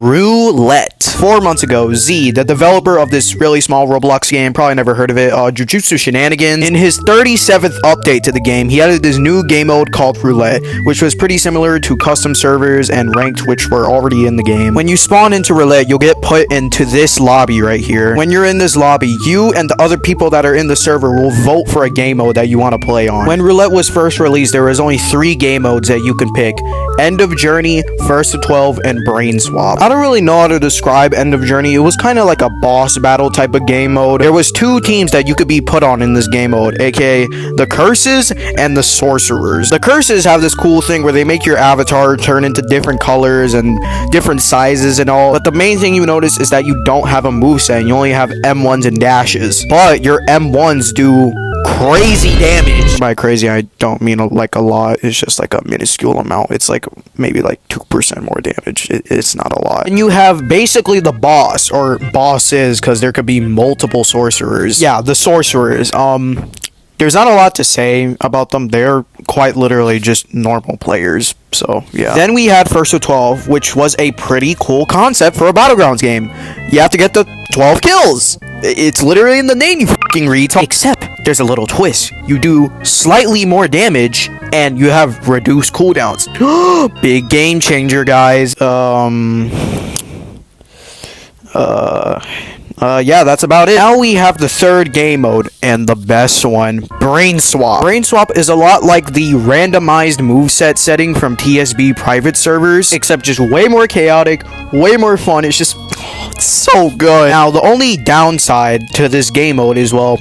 Roulette. 4 months ago, Z, the developer of this really small Roblox game, probably never heard of it, Jujutsu Shenanigans, in his 37th update to the game, he added this new game mode called Roulette, which was pretty similar to custom servers and ranked, which were already in the game. When you spawn into Roulette, you'll get put into this lobby right here. When you're in this lobby, you and the other people that are in the server will vote for a game mode that you want to play on. When Roulette was first released, there was only 3 game modes that you can pick: End of Journey, First to 12, and Brain Swap. I don't really know how to describe End of Journey. It was kind of like a boss battle type of game mode. There was 2 teams that you could be put on in this game mode, aka the Curses and the Sorcerers. The Curses have this cool thing where they make your avatar turn into different colors and different sizes and all, but the main thing you notice is that you don't have a moveset, and you only have M1s and dashes, but your M1s do crazy damage. By crazy, I don't mean like a lot. It's just like a minuscule amount. It's like maybe like 2% more damage. It's not a lot. And you have basically the boss, or bosses, because there could be multiple sorcerers. Yeah, the sorcerers. There's not a lot to say about them. They're quite literally just normal players. So, yeah. Then we had First to 12, which was a pretty cool concept for a Battlegrounds game. You have to get the 12 kills. It's literally in the name, you fucking retard. Except, there's a little twist. You do slightly more damage, and you have reduced cooldowns. Big game changer, guys. Yeah, that's about it. Now we have the 3rd game mode, and the best one, Brain Swap. Brain Swap is a lot like the randomized moveset setting from TSB private servers, except just way more chaotic, way more fun. It's just, it's so good. Now, the only downside to this game mode is, well,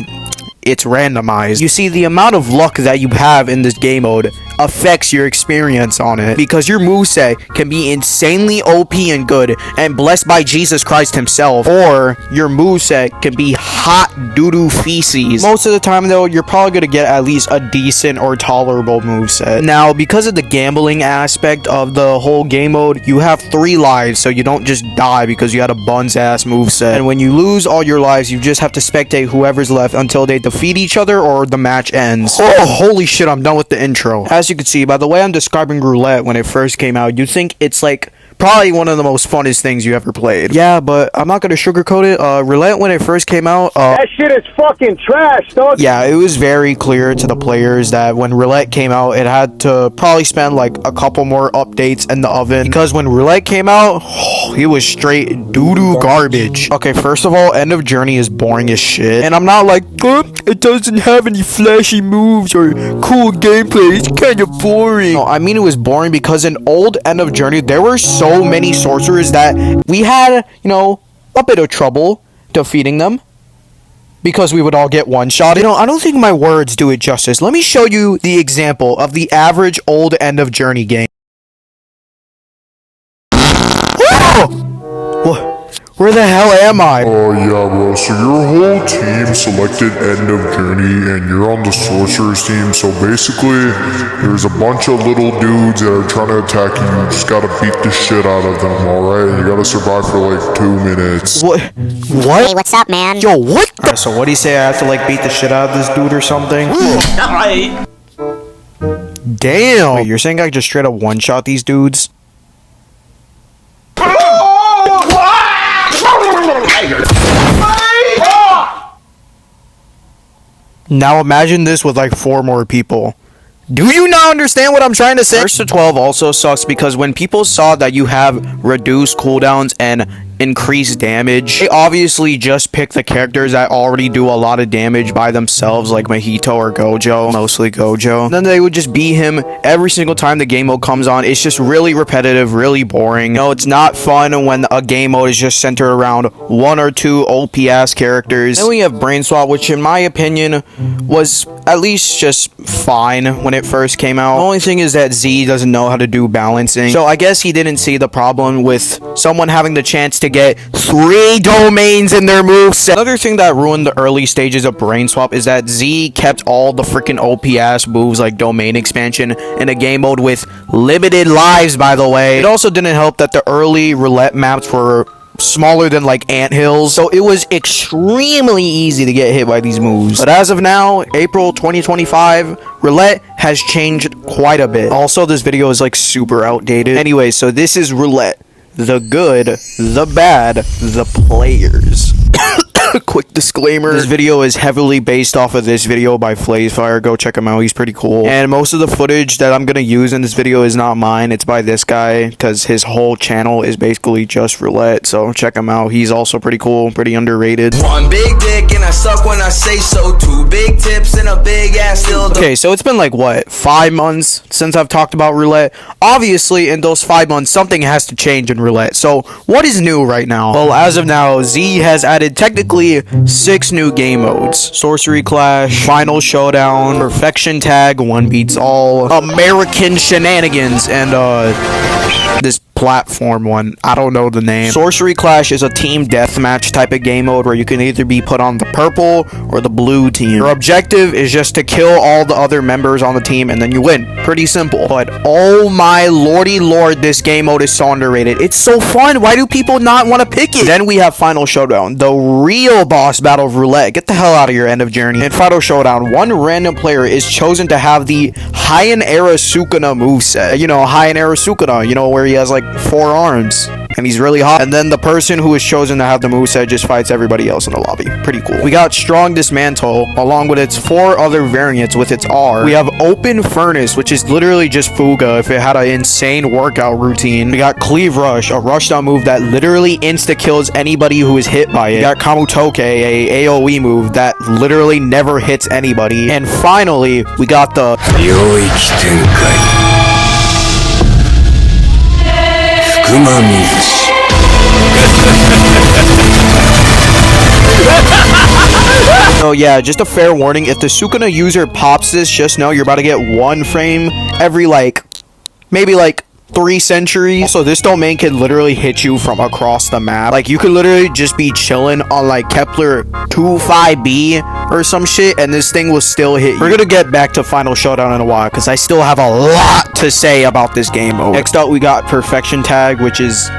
it's randomized. You see, the amount of luck that you have in this game mode affects your experience on it, because your moveset can be insanely OP and good and blessed by Jesus Christ himself, or your moveset can be hot doo-doo feces. Most of the time though, you're probably gonna get at least a decent or tolerable moveset. Now, because of the gambling aspect of the whole game mode, you have 3 lives, so you don't just die because you had a buns-ass moveset. And when you lose all your lives, you just have to spectate whoever's left until they defeat each other or the match ends. Oh, holy shit, I'm done with the intro. As you can see, by the way I'm describing Roulette when it first came out, you'd think it's like probably one of the most funnest things you ever played. Yeah, but I'm not gonna sugarcoat it. Roulette, when it first came out, that shit is fucking trash, dog. Yeah, it was very clear to the players that when Roulette came out, it had to probably spend like a couple more updates in the oven, because when Roulette came out, it was straight doo-doo garbage. Okay, first of all, End of Journey is boring as shit, and I'm not like, it doesn't have any flashy moves or cool gameplay, it's kind of boring. No, I mean it was boring because in old End of Journey, there were so many sorcerers that we had, you know, a bit of trouble defeating them, because we would all get one-shot. You know, I don't think my words do it justice. Let me show you the example of the average old End of Journey game. Where the hell am I? Yeah, bro, so your whole team selected End of Journey, and you're on the Sorcerer's team, so basically, there's a bunch of little dudes that are trying to attack you. You just gotta beat the shit out of them, alright? You gotta survive for like 2 minutes. What? Hey, what's up, man? Yo, what the? Alright, so what do you say? I have to like beat the shit out of this dude or something? Damn! Wait, you're saying I just straight up one-shot these dudes? Now imagine this with like 4 more people. Do you not understand what I'm trying to say? First to 12 also sucks because when people saw that you have reduced cooldowns and increased damage, they obviously just pick the characters that already do a lot of damage by themselves, like Mahito or Gojo, mostly Gojo. And then they would just beat him every single time the game mode comes on. It's just really repetitive, really boring. No, it's not fun when a game mode is just centered around 1 or 2 OP-ass characters. Then we have Brain Swap, which in my opinion was at least just fine when it first came out. The only thing is that Z doesn't know how to do balancing, so I guess he didn't see the problem with someone having the chance to get 3 domains in their moveset. Another thing that ruined the early stages of Brain Swap is that Z kept all the freaking OP-ass moves like domain expansion in a game mode with limited lives, by the way. It also didn't help that the early Roulette maps were smaller than like anthills, so it was extremely easy to get hit by these moves. But as of now, April 2025, Roulette has changed quite a bit. Also, this video is like super outdated. Anyway, so this is Roulette. the good, the bad, the players. Quick disclaimer, this video is heavily based off of this video by Flazefire. Go check him out, he's pretty cool. And most of the footage that I'm gonna use in this video is not mine, it's by this guy, because his whole channel is basically just Roulette. So check him out, he's also pretty cool, pretty underrated. One big dick and I suck when I say so. Two big tips and a big ass still. Okay, so it's been like what, 5 months since I've talked about Roulette. Obviously in those 5 months something has to change in Roulette. So what is new right now? Well, as of now, Z has added technically 6 new game modes: Sorcery Clash, Final Showdown, Perfection Tag, One Beats All, American Shenanigans, and this platform one, I don't know the name. Sorcery Clash is a team deathmatch type of game mode where you can either be put on the purple or the blue team. Your objective is just to kill all the other members on the team and then you win. Pretty simple. But oh my lordy lord, this game mode is so underrated. It's so fun. Why do people not want to pick it? Then we have Final Showdown, the real boss battle of Roulette. Get the hell out of your end of journey. In Final Showdown, one random player is chosen to have the Heian Era Sukuna moveset. You know, Heian Era Sukuna, you know, where he has like 4 arms and he's really hot. And then the person who is chosen to have the moveset just fights everybody else in the lobby. Pretty cool. We got Strong Dismantle along with its 4 other variants with its R. We have Open Furnace, which is literally just Fuga if it had an insane workout routine. We got Cleave Rush, a rushdown move that literally insta kills anybody who is hit by it. We got Kamutoke, a AoE move that literally never hits anybody. And finally, we got the Oh yeah, just a fair warning, if the Sukuna user pops this, just know you're about to get 1 frame every maybe 3 centuries. So this domain can literally hit you from across the map. Like you could literally just be chilling on like Kepler 25b or some shit and this thing will still hit you. We're gonna get back to Final Showdown in a while because I still have a lot to say about this game mode. Next up we got Perfection Tag, which is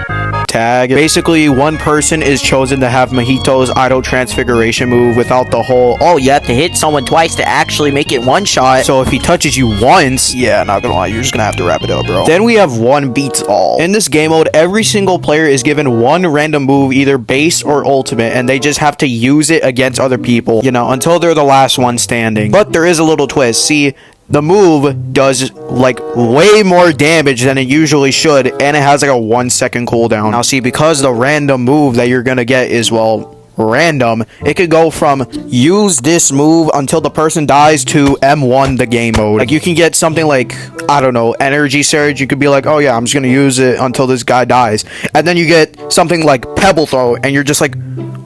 tag. Basically, one person is chosen to have Mahito's Idol Transfiguration move without the whole, oh, you have to hit someone twice to actually make it one shot. So if he touches you once, yeah, not gonna lie, you're just gonna have to wrap it up, bro. Then we have One Beats All. In this game mode, every single player is given one random move, either base or ultimate, and they just have to use it against other people, you know, until they're the last one standing. But there is a little twist. See, the move does like way more damage than it usually should, and it has like a 1 second cooldown. Now see, because the random move that you're gonna get is, well, random, it could go from use this move until the person dies to M1 the game mode. Like you can get something like, I don't know, Energy Surge. You could be like, oh yeah, I'm just gonna use it until this guy dies, and then you get something like Pebble Throw and you're just like,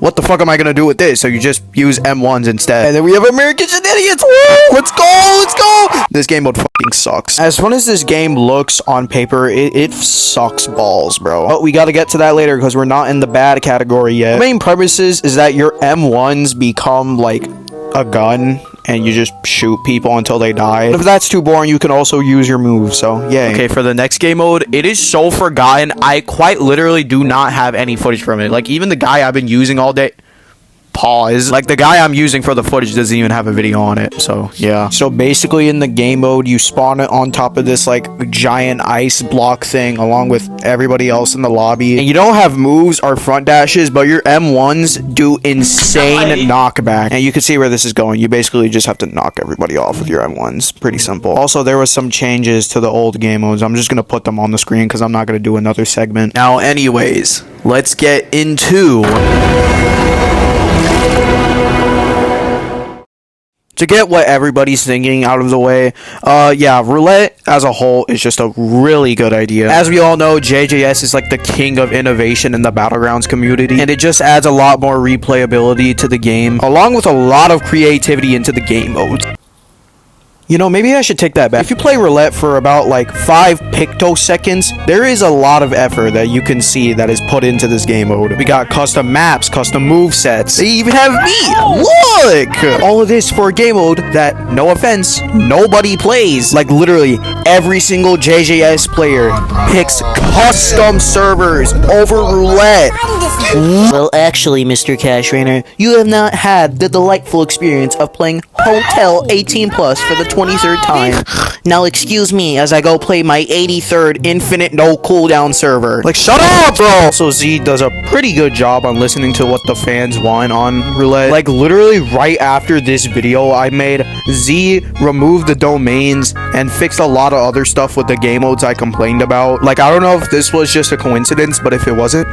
what the fuck am I gonna do with this? So you just use M1s instead. And then we have American Shenanigans. Woo! Let's go! Let's go! This game mode fucking sucks. As fun as this game looks on paper, it sucks balls, bro. But we gotta get to that later because we're not in the bad category yet. The main premise is that your M1s become like a gun and you just shoot people until they die. But if that's too boring, you can also use your moves, so yay. Okay, for the next game mode, it is so forgotten. I quite literally do not have any footage from it. Like, even the guy I've been using all day... Pause. Like, the guy I'm using for the footage doesn't even have a video on it, so yeah. So basically in the game mode, you spawn it on top of this like giant ice block thing along with everybody else in the lobby, and you don't have moves or front dashes, but your M1s do insane knockback, and you can see where this is going. You basically just have to knock everybody off with your M1s. Pretty simple. Also, there was some changes to the old game modes. I'm just gonna put them on the screen because I'm not gonna do another segment. Now anyways, let's get into... To get what everybody's thinking out of the way, yeah, Roulette as a whole is just a really good idea. As we all know, JJS is like the king of innovation in the Battlegrounds community, and it just adds a lot more replayability to the game, along with a lot of creativity into the game modes. You know, maybe I should take that back. If you play Roulette for about like 5 pictoseconds, there is a lot of effort that you can see that is put into this game mode. We got custom maps, custom movesets. They even have me! Look! All of this for a game mode that, no offense, nobody plays. Like literally every single JJS player picks custom servers over Roulette. Well, actually, Mr. Cashrainer, you have not had the delightful experience of playing Hotel 18 Plus for the 23rd time. Now, excuse me as I go play my 83rd infinite no cooldown server. Like, shut up, bro! So Z does a pretty good job on listening to what the fans want on Roulette. Like, literally right after this video I made, Z removed the domains and fixed a lot of other stuff with the game modes I complained about. Like, I don't know if this was just a coincidence, but if it wasn't,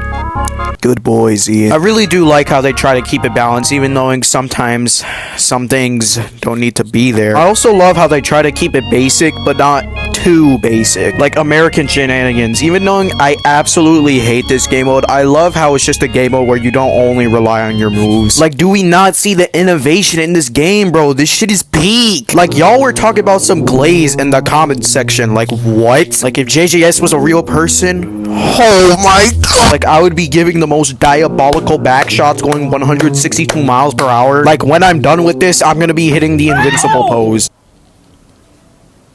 good boy, Z. I really do like how they try to keep it balanced, even knowing sometimes some things don't need to be there. I also love how they try to keep it basic, but not too basic. Like American Shenanigans. Even knowing I absolutely hate this game mode, I love how it's just a game mode where you don't only rely on your moves. Like, do we not see the innovation in this game, bro? This shit is peak. Like, y'all were talking about some glaze in the comments section. Like, what? Like, if JJS was a real person, oh my god. Like, I would be giving the most diabolical back shots going 162 miles per hour. Like, when I'm done with this, I'm gonna be hitting the invincible pose.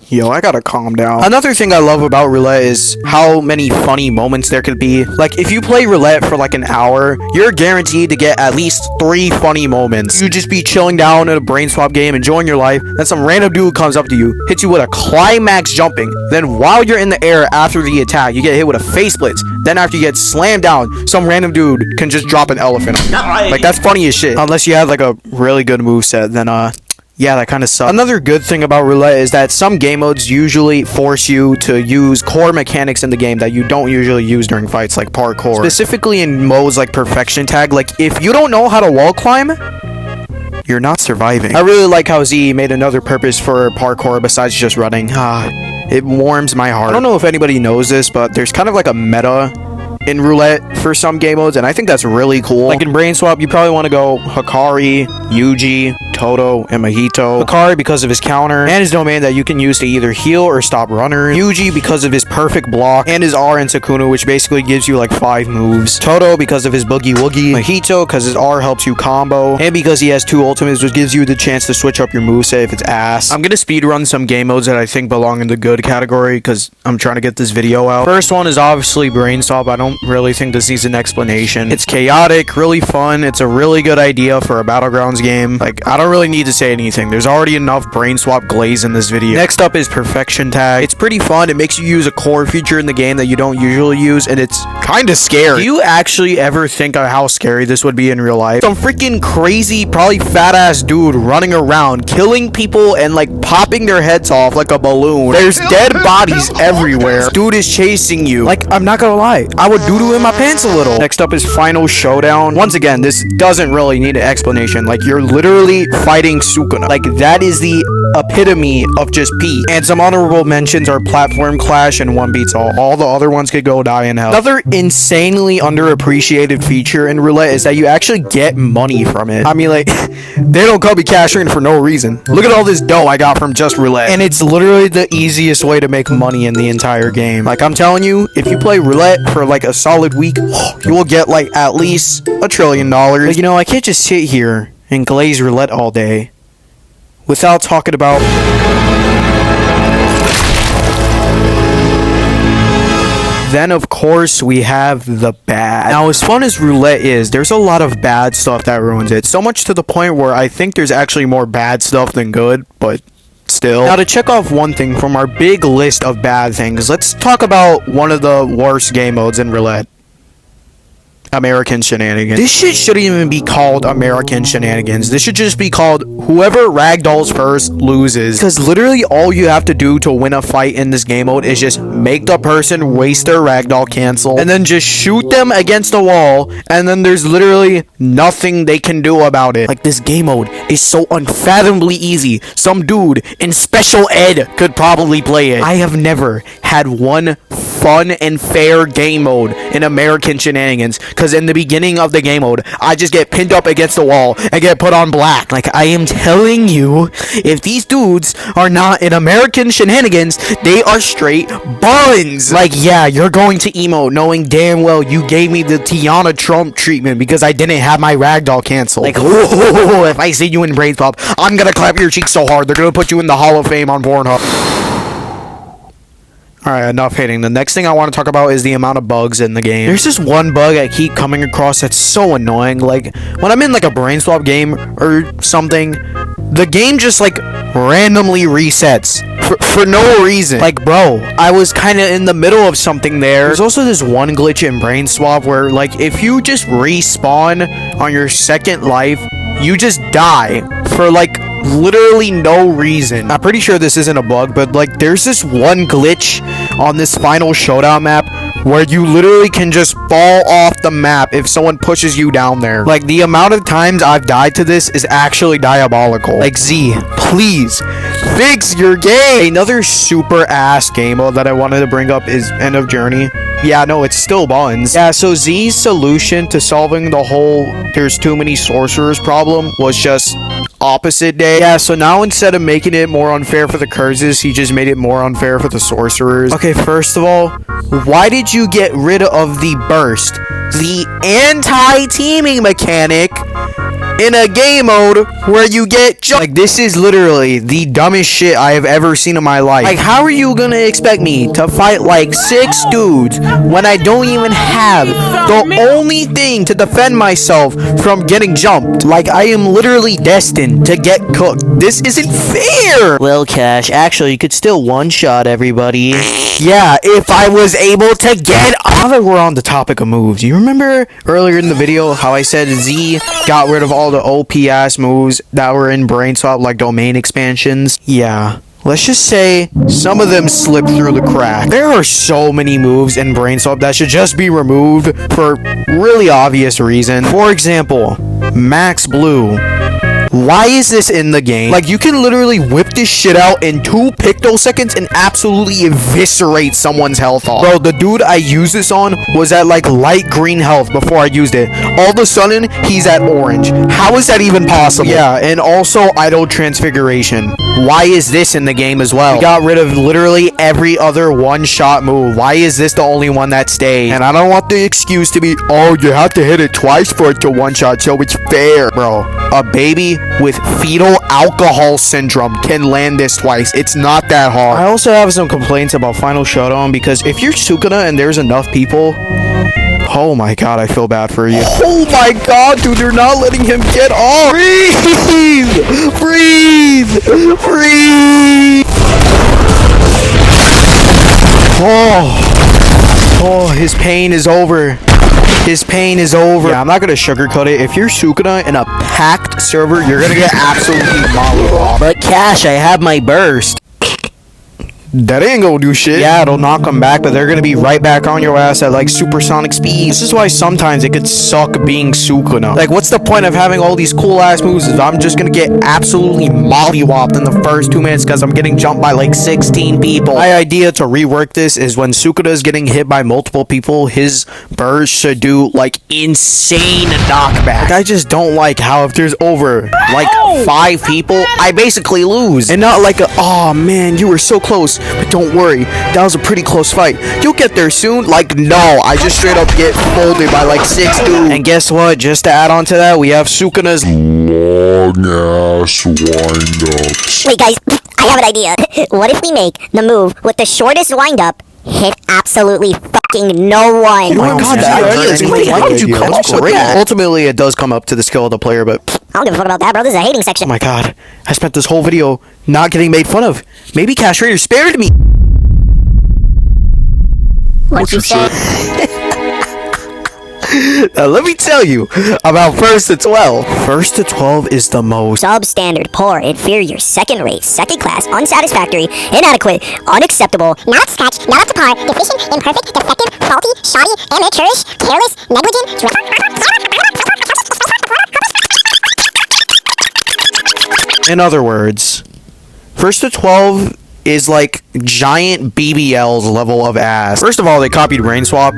Yo, I gotta calm down. Another thing I love about Roulette is how many funny moments there could be. Like, if you play Roulette for like an hour, you're guaranteed to get at least 3 funny moments. You just be chilling down in a brain swap game, enjoying your life, then some random dude comes up to you, hits you with a climax jumping. Then while you're in the air after the attack, you get hit with a face blitz. Then after you get slammed down, some random dude can just drop an elephant. Like, that's funny as shit. Unless you have like a really good moveset, then yeah, that kind of sucks. Another good thing about Roulette is that some game modes usually force you to use core mechanics in the game that you don't usually use during fights, like parkour. Specifically in modes like Perfection Tag, like if you don't know how to wall climb, you're not surviving. I really like how Z made another purpose for parkour besides just running. It warms my heart. I don't know if anybody knows this, but there's kind of like a meta in Roulette for some game modes, and I think that's really cool. Like in Brain Swap, you probably want to go Hikari, Yuji, Toto, and Mahito. Hikari because of his counter and his domain that you can use to either heal or stop runners. Yuji because of his perfect block and his R and Sukuna, which basically gives you like 5 moves. Toto because of his Boogie Woogie. Mahito because his R helps you combo, and because he has 2 ultimates, which gives you the chance to switch up your moveset if it's ass. I'm gonna speedrun some game modes that I think belong in the good category because I'm trying to get this video out. First one is obviously Brain Swap. I don't really think this needs an explanation. It's chaotic, really fun. It's a really good idea for a Battlegrounds game. Like, I don't really need to say anything. There's already enough Brain Swap glaze in this video. Next up is Perfection Tag. It's pretty fun. It makes you use a core feature in the game that you don't usually use, and it's kind of scary. Do you actually ever think of how scary this would be in real life? Some freaking crazy, probably fat ass dude running around, killing people and like popping their heads off like a balloon. There's dead bodies everywhere. This dude is chasing you. Like, I'm not gonna lie, I would doo-doo in my pants a little. Next up is Final Showdown. Once again, this doesn't really need an explanation. Like, you're literally fighting Sukuna. Like, that is the epitome of just P. And some honorable mentions are Platform Clash and One Beats All. All the other ones could go die in hell. Another insanely underappreciated feature in Roulette is that you actually get money from it. I mean, like, they don't call me Cashrainer for no reason. Look at all this dough I got from just Roulette. And it's literally the easiest way to make money in the entire game. Like, I'm telling you, if you play Roulette for like a solid week, you will get like at least $1 trillion. But, you know, I can't just sit here and glaze Roulette all day without talking about then of course we have the bad. Now, as fun as Roulette is, there's a lot of bad stuff that ruins it, so much to the point where I think there's actually more bad stuff than good, but still. Now, to check off one thing from our big list of bad things, let's talk about one of the worst game modes in Roulette. American Shenanigans. This shit shouldn't even be called American Shenanigans. This should just be called whoever ragdolls first loses. Because literally all you have to do to win a fight in this game mode is just make the person waste their ragdoll cancel and then just shoot them against the wall, and then there's literally nothing they can do about it. Like, this game mode is so unfathomably easy. Some dude in special ed could probably play it. I have never had one fun and fair game mode in American Shenanigans, because in the beginning of the game mode, I just get pinned up against the wall and get put on black. Like, I am telling you, if these dudes are not in American Shenanigans, they are straight buns. Like, yeah, you're going to emote knowing damn well you gave me the Tiana Trump treatment because I didn't have my ragdoll cancel. Like, oh, if I see you in Brain Swap, I'm gonna clap your cheeks so hard, they're gonna put you in the Hall of Fame on Pornhub. Alright, enough hating. The next thing I want to talk about is the amount of bugs in the game. There's this one bug I keep coming across that's so annoying. Like, when I'm in like a brain swap game or something, the game just like randomly resets for no reason. Like, bro, I was kind of in the middle of something there. There's also this one glitch in brain swap where like if you just respawn on your second life, you just die for like literally no reason. I'm pretty sure this isn't a bug, but like there's this one glitch on this final showdown map where you literally can just fall off the map if someone pushes you down there. Like, the amount of times I've died to this is actually diabolical. Like, Z, please fix your game. Another super ass game mode that I wanted to bring up is End of Journey. Yeah, no, it's still buns. Yeah, so Z's solution to solving the whole there's too many sorcerers problem was just opposite day. Yeah, so now instead of making it more unfair for the curses, he just made it more unfair for the sorcerers. Okay, first of all, why did you get rid of the burst? The anti-teaming mechanic in a game mode where you get like, this is literally the dumbest shit I have ever seen in my life. Like, how are you gonna expect me to fight like 6 dudes when I don't even have the only thing to defend myself from getting jumped? Like, I am literally destined to get cooked. This isn't fair. Well, Cash, actually, you could still one-shot everybody. Yeah, if I was able to get off. Now that we're on the topic of moves, you remember earlier in the video how I said Z got rid of all the OP ass moves that were in brain swap, like domain expansions? Yeah, let's just say some of them slipped through the crack. There are so many moves in brain swap that should just be removed for really obvious reason. For example, Max Blue. Why is this in the game? Like, you can literally whip this shit out in 2 pictoseconds and absolutely eviscerate someone's health off. Bro, the dude I used this on was at like light green health before I used it. All of a sudden, he's at orange. How is that even possible? Yeah, and also idle transfiguration. Why is this in the game as well? We got rid of literally every other one-shot move. Why is this the only one that stays? And I don't want the excuse to be, oh, you have to hit it twice for it to one-shot, so it's fair. Bro, a baby with fetal alcohol syndrome can land this twice. It's not that hard. I also have some complaints about Final Showdown because if you're Sukuna and there's enough people, oh my god, I feel bad for you. Oh my god, dude, they're not letting him get off. Breathe! Breathe! Breathe! Oh, his pain is over. His pain is over. Yeah, I'm not gonna sugarcoat it. If you're Sukuna in a packed server, you're gonna get absolutely mollywopped. But Cash, I have my burst. That ain't gonna do shit. Yeah, it'll knock them back, but they're gonna be right back on your ass at like supersonic speed. This is why sometimes it could suck being Sukuna. Like, what's the point of having all these cool ass moves if I'm just gonna get absolutely mollywopped in the first 2 minutes because I'm getting jumped by like 16 people? My idea to rework this is when Sukuna is getting hit by multiple people, his burst should do like insane knockback. Like, I just don't like how if there's over like 5 people, I basically lose. And not like a, oh man, you were so close. But don't worry, that was a pretty close fight. You'll get there soon. Like, no, I just straight up get folded by like 6 dudes. And guess what? Just to add on to that, we have Sukuna's long-ass wind-ups. Wait, guys, I have an idea. What if we make the move with the shortest wind-up hit absolutely fucking no one? Oh my god, that idea is great. How did you come up with that? Ultimately, it does come up to the skill of the player, but I don't give a fuck about that, bro. This is a hating section. oh my god, I spent this whole video not getting made fun of. Maybe Cashrainer spared me. What you say? Let me tell you about First to 12. First to 12 is the most Substandard, poor, inferior, second-rate, second-class, unsatisfactory, inadequate, unacceptable, not scratch, not up to par, deficient, imperfect, defective, faulty, shoddy, amateurish, careless, negligent. In other words, First to 12 is like giant BBL's level of ass. First of all, they copied Brain Swap.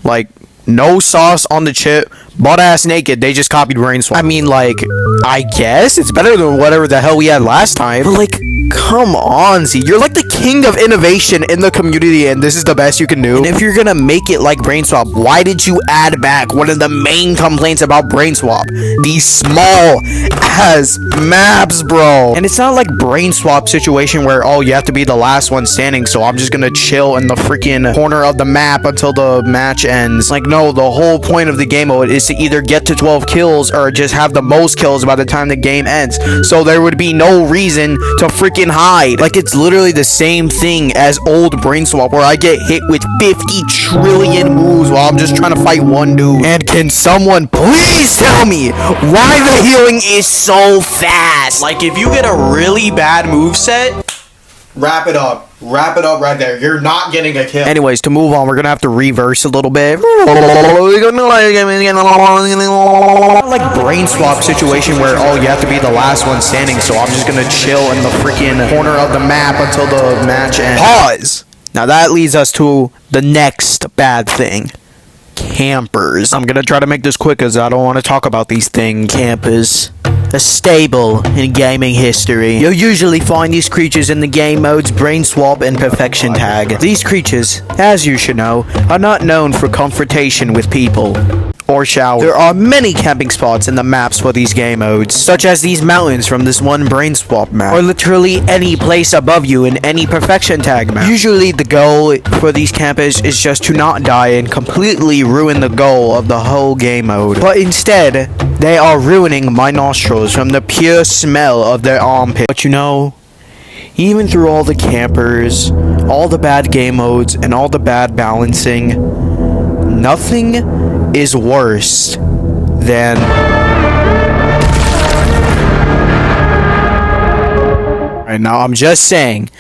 Like, no sauce on the chip, butt ass naked, they just copied Brain Swap. I mean, like, I guess it's better than whatever the hell we had last time. But like, Come on, Z. You're like the king of innovation in the community, and this is the best you can do. And if you're gonna make it like Brain Swap, why did you add back one of the main complaints about Brain Swap? These small ass maps, bro. And it's not like Brain Swap situation where, oh, you have to be the last one standing, so I'm just gonna chill in the freaking corner of the map until the match ends. Like, no, the whole point of the game mode is to either get to 12 kills or just have the most kills by the time the game ends. So there would be no reason to freaking hide. Like, it's literally the same thing as old Brain Swap, where I get hit with 50 trillion moves while I'm just trying to fight one dude. And can someone please tell me why the healing is so fast? Like, if you get a really bad moveset, wrap it up. Wrap it up right there. You're not getting a kill. Anyways, to move on, we're gonna have to reverse a little bit. Like Brain Swap situation where, oh, you have to be the last one standing, so I'm just gonna chill in the freaking corner of the map until the match ends. Pause! Now that leads us to the next bad thing. Campers. I'm gonna try to make this quick because I don't want to talk about these things. Campers. A staple in gaming history. You'll usually find these creatures in the game modes Brain Swap and Perfection Tag. These creatures, as you should know, are not known for confrontation with people or shower. There are many camping spots in the maps for these game modes, such as these mountains from this one Brain Swap map, or literally any place above you in any Perfection Tag map. Usually the goal for these campers is just to not die and completely ruin the goal of the whole game mode. But instead, they are ruining my nostrils from the pure smell of their armpit. But you know, even through all the campers, all the bad game modes, and all the bad balancing, nothing is worse than... Right now, I'm just saying,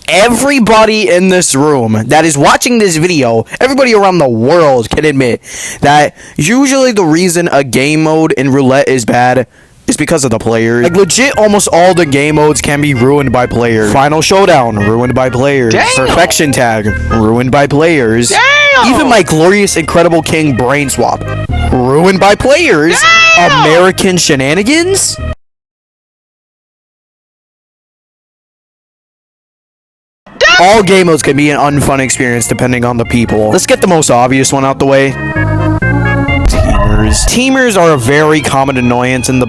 everybody in this room that is watching this video, everybody around the world can admit that usually the reason a game mode in Roulette is bad is because of the players. Like, legit, almost all the game modes can be ruined by players. Final Showdown, ruined by players. Damn. Perfection Tag, ruined by players. Damn. Even my glorious, incredible king Brain Swap, ruined by players. Damn. American Shenanigans? All game modes can be an unfun experience depending on the people. Let's get the most obvious one out the way. Teamers. Teamers are a very common annoyance in the...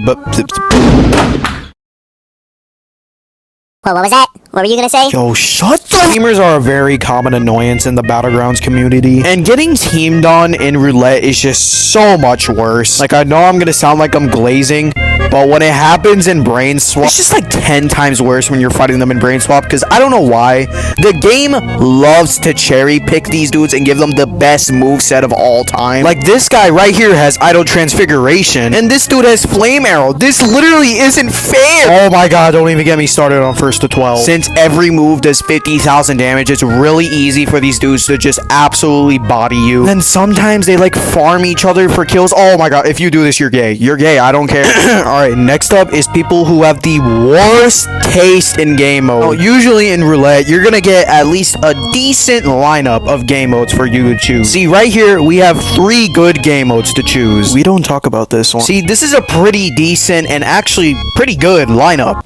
Well, what was that? What were you gonna say? Yo, shut the... Teamers are a very common annoyance in the Battlegrounds community. And getting teamed on in Roulette is just so much worse. Like, I know I'm gonna sound like I'm glazing, but when it happens in Brain Swap, it's just like 10 times worse when you're fighting them in Brain Swap, because I don't know why. The game loves to cherry pick these dudes and give them the best moveset of all time. Like, this guy right here has Idle Transfiguration, and this dude has Flame Arrow. This literally isn't fair. Oh my god, don't even get me started on first to 12. Since every move does 50,000 damage, it's really easy for these dudes to just absolutely body you. Then sometimes they like farm each other for kills. Oh my god, if you do this, you're gay. You're gay, I don't care. Alright, next up is people who have the worst taste in game mode. Oh, usually in Roulette, you're gonna get at least a decent lineup of game modes for you to choose. See, right here, we have 3 good game modes to choose. We don't talk about this one. See, this is a pretty decent and actually pretty good lineup.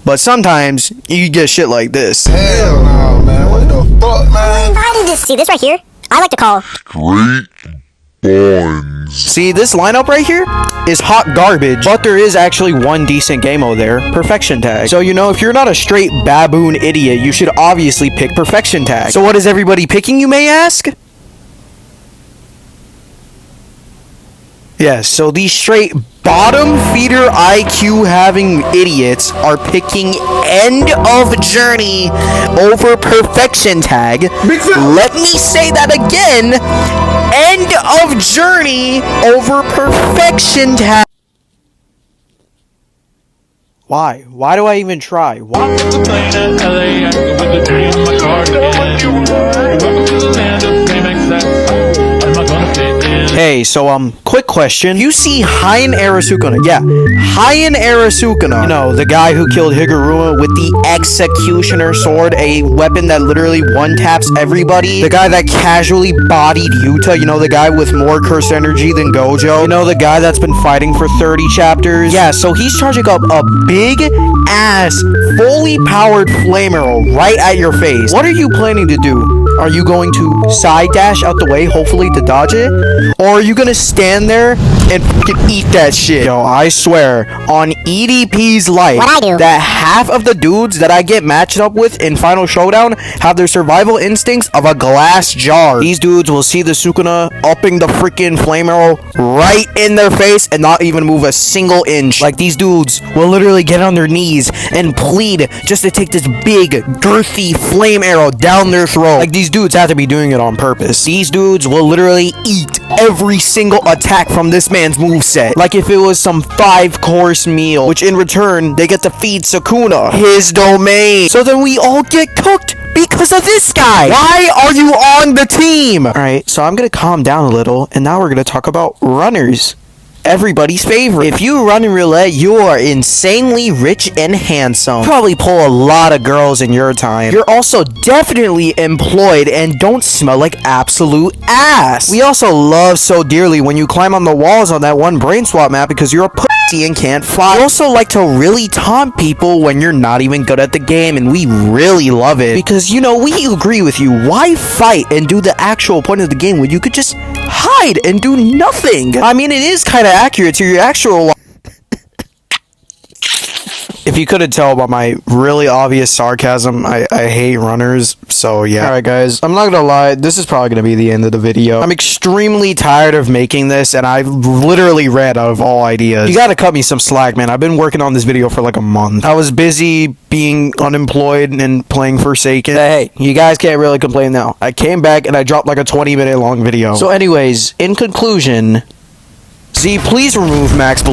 But sometimes, you get shit like this. Hell no, man. What the fuck, man? I did just see this right here. I like to call Great Bonds. See, this lineup right here is hot garbage, but there is actually one decent game mode there, Perfection Tag. So, you know, if you're not a straight baboon idiot, you should obviously pick Perfection Tag. So what is everybody picking, you may ask? Yes, so these straight bottom feeder IQ having idiots are picking End of Journey over Perfection Tag. Let me say that again. End of Journey over Perfection Tag. Why? Why do I even try? Why? Welcome to the land of fame excess. I'm not gonna fit in. Hey, so quick question. You see Heian Arasukuna? Yeah, Heian Arasukuna. You know, the guy who killed Higuruma with the Executioner sword, a weapon that literally one-taps everybody. The guy that casually bodied Yuta. You know, the guy with more curse energy than Gojo. You know, the guy that's been fighting for 30 chapters. Yeah, so he's charging up a big-ass, fully powered flame arrow right at your face. What are you planning to do? Are you going to side dash out the way, hopefully to dodge it? Or are you gonna stand there and fucking eat that shit? Yo, I swear, on EDP's life, What'd I do? that half of the dudes that I get matched up with in Final Showdown have their survival instincts of a glass jar. These dudes will see the Sukuna upping the freaking flame arrow right in their face and not even move a single inch. Like, these dudes will literally get on their knees and plead just to take this big, girthy flame arrow down their throat. Like, these dudes have to be doing it on purpose. These dudes will literally eat every single attack from this man's moveset. Like if it was some 5-course meal, which in return, they get to feed Sukuna his domain. So then we all get cooked because of this guy. Why are you on the team? Alright, so I'm gonna calm down a little, and now we're gonna talk about runners. Everybody's favorite. If you run in Roulette, you are insanely rich and handsome. Probably pull a lot of girls in your time. You're also definitely employed and don't smell like absolute ass. We also love so dearly when you climb on the walls on that one brain swap map because you're a pussy and can't fly. We also like to really taunt people when you're not even good at the game, and we really love it because, you know, we agree with you. Why fight and do the actual point of the game when you could just hide and do nothing? I mean, it is kind of accurate to your actual life. If you couldn't tell by my really obvious sarcasm, I hate runners, so yeah. Alright guys, I'm not gonna lie, this is probably gonna be the end of the video. I'm extremely tired of making this, and I've literally ran out of all ideas. You gotta cut me some slack, man. I've been working on this video for like a month. I was busy being unemployed and playing Forsaken. Hey, you guys can't really complain now. I came back and I dropped like a 20-minute long video. So anyways, in conclusion, Z, please remove Max Blue.